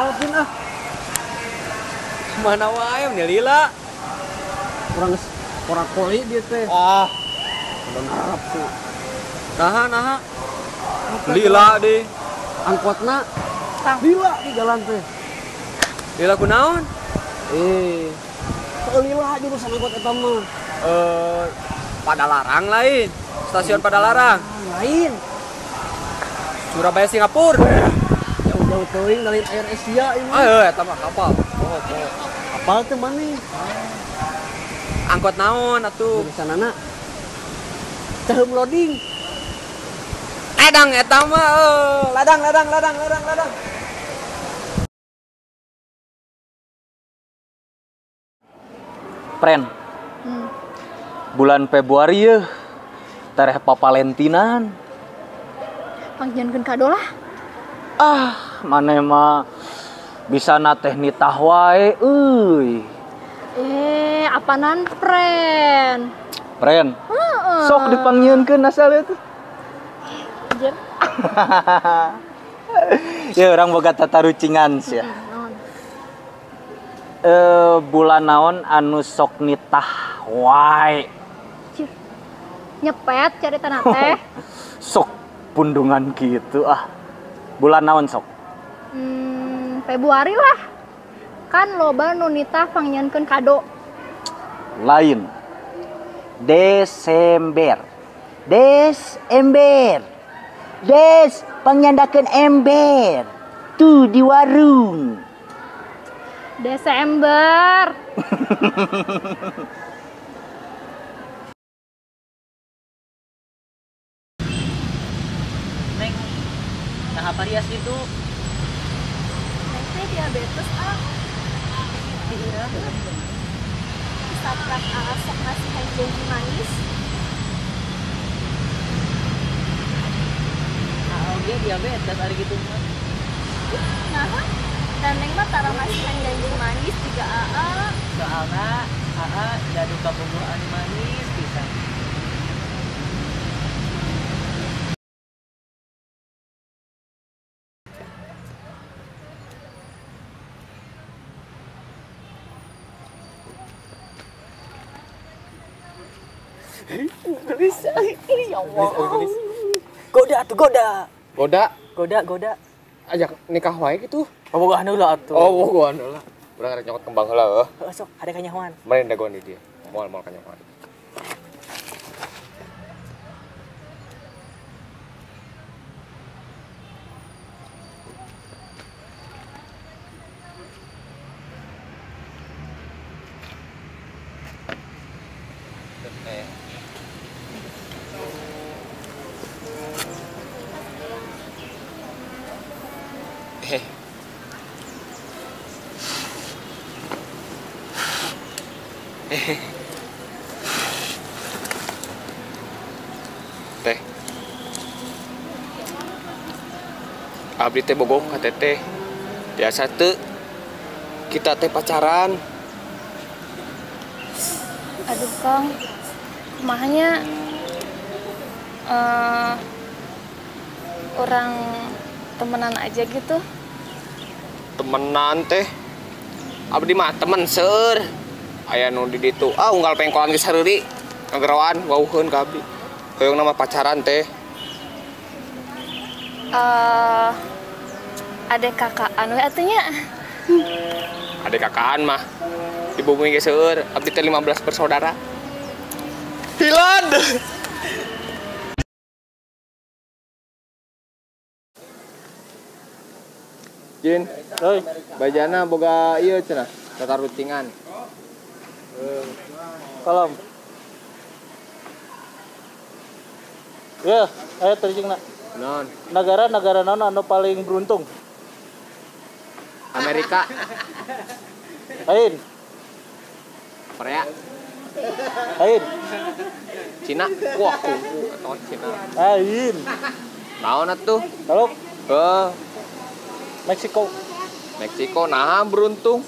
Alvin ah. Mana wae nya lila. Orang koli dia teh. Ah, Udah ngarap tuh. naha. Lila deh. Angkotna lila di jalan teh. Lila kunaon? Lila jurusan angkot eta mah. Padalarang lain. Stasiun Padalarang. Lain. Surabaya Singapura. Jauh-jauh teuing dari Air Asia ini. Eta mah kapal. Kapal teh mana? Angkot naon atuh? Jurusanana caheum loading. Ladang eta mah. Ladang. Pren. Bulan Februari ya. Tareh papalentinan. Pangjankeun kado lah. Maneh mah bisa teh nitah wae euy. Apanan pren? Pren. Sok dipanggieunkeun asal teh. Anjir. Ya orang boga tatarucingan sih ya. Bulan naon anu sok nitah wae. Nyepet cari tanah teh. Sok pundungan gitu Bulan naon sok? Februari lah. Kan loba nu nitah pangjankeun kado. Lain. Desember. Pangyandakeun ember. Tuh di warung. Desember. Neng, nah varias gitu. Neng teh diabetes Iya. Saprak sok ngasihan janji manis. Dia diabetes hari gitu mah. Nah, dan Neng mah tara ngasihan janji manis juga Soalnya jadi kabogohan manis bisa. Bisa. Ya Allah. Goda. Ajak nikah wae gitu. Bobogohan heula atuh. Bogohan heula. Urang rek nyokot kembang heula. Sok ada kanyahoan. Meureun dagoan di dieu. Moal kanyahoan. Teh. Abdi teh bogoh ka teteh. Biasa teu kita teh pacaran. Aduh Kang, kumahanya orang temenan aja gitu. Temenan teh. Abdi mah temen seueur. Aya nu di ditu. Unggal pengkolan geus sareuri. Ngagerawan wauheun ka abdi. Hoyong nama pacaran teh. Adek kakaan we atunya. Adek kakaan mah di bumi geus seueur. Abdi teh 15 bersaudara. Hilad. Jin, bajana boga ieu cenah, tatarucingan. Salam. Ya, ayo terjengna. Non, Negara naon anu paling beruntung? Amerika, Lain. Korea, Cina. Wah, atau Cina. Lain. Naon atuh? Kalau Heuh, Meksiko. Meksiko nah beruntung.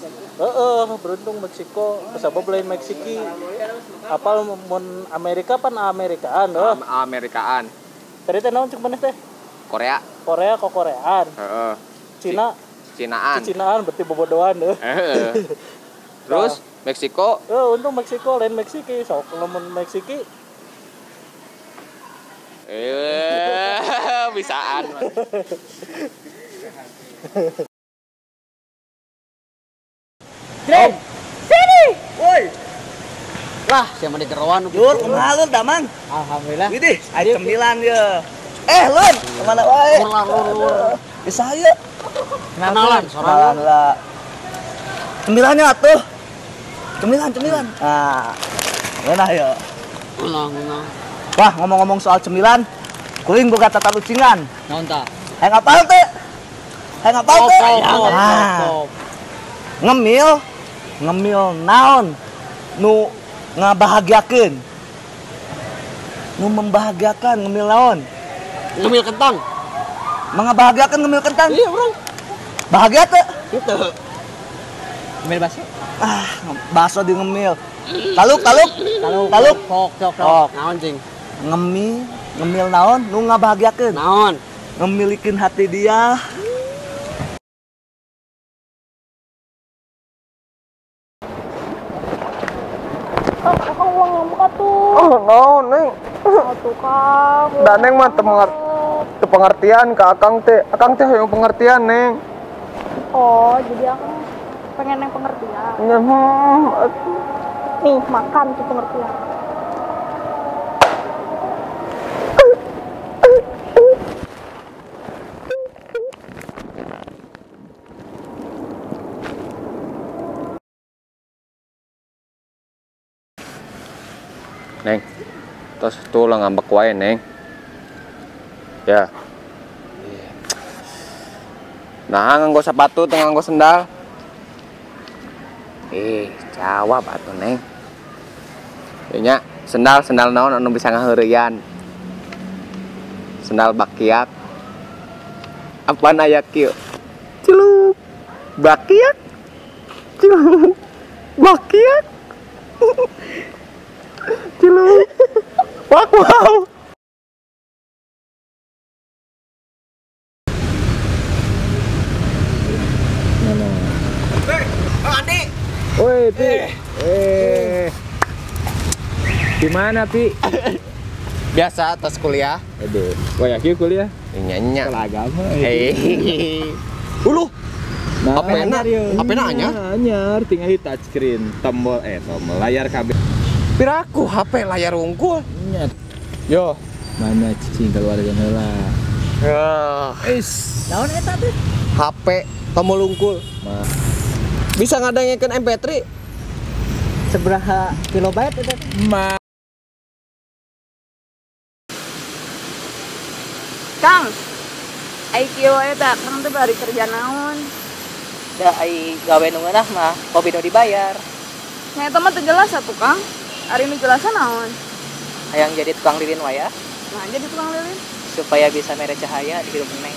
Beruntung Meksiko. Sabab lain Meksiki. Apal mun Amerika pan Amerikaan Amerikaan. Tadi teh naon cek maneh teh? Korea. Korea kok Koreaan. Heeh. Cina Cinaan. Cicinaan berarti bobodohan deh. Terus Meksiko. Untuk Meksiko lain Meksiki, sok lamun Meksiki. Bisaan. Dren, sini. Woi. Lah, siapa di keroan? Lur, kumaha lur damang? Alhamdulillah. Widih, aya cemilan ya. Lur, kemana wae? Lur. Bisa ya. Kenalan, sorangan. Lah. Cemilannya atuh. Cemilan. Nah. Enak ya. Ulang. Wah, ngomong-ngomong soal cemilan, kuring boga tata lucingan. Naon tah? Hayang apal teh? Pop. Ngemil naon nu ngabahagiakeun, nu membahagiakan ngemil naon, Ngemil kentang. mengabahagiakan ngemil kentang. Iya, Bro. Bahagia teh? Itu. Ngemil bakso. Bakso di ngemil. Taluk. Cok. Naon cing? Ngemil naon nu ngabahagiakeun, Naon? ngemilikin hati dia. Akang uang ngamuk atuh. Oh, no, Neng. Atuh Kang. Da Neng mah teu pengertian ka Akang teh. Akang teh hoyong pengertian, Neng. Oh, jadi akang pengen yang pengertian. Ya, Nih, makan tuh pengertian. Neng. Tos tulang ngambek wae, Neng. Ya. Nah, nganggo sepatu teu nganggo sendal. Jawab atuh, Neng. Nya sendal naon anu bisa ngaheureuyan? Sendal bakiak. Apaan aya kieu? Ciluk. Bakiak. Ciluk. Bakiak. Ciluk. Wow. Woi, Pi. Gimana, Pi? Biasa tos kuliah. Aduh, kok yakin kuliah? Nya. Sekolah agama. Ulu. Nah, HP-na anyar? Anyar, tinggal di touchscreen, tombol layar kabel. Piraku HP layar unggul. Nyet. Yo, mana cicing keluarga heula? Naon eta teh? HP tombol unggul. Mah, Bisa ngadengekeun MP3. Sabaraha kilobyte eta? Kang, ai kieu eta Kang teh bari kerja naon? Da ai gawe nu ngeunah mah kopi nu dibayar. Nya eta mah teu jelas atuh Kang. Ari nu jelasna naon? Hayang jadi tukang lilin waya Nah, jadi tukang lilin. supaya bisa mere cahaya di hidup Neng.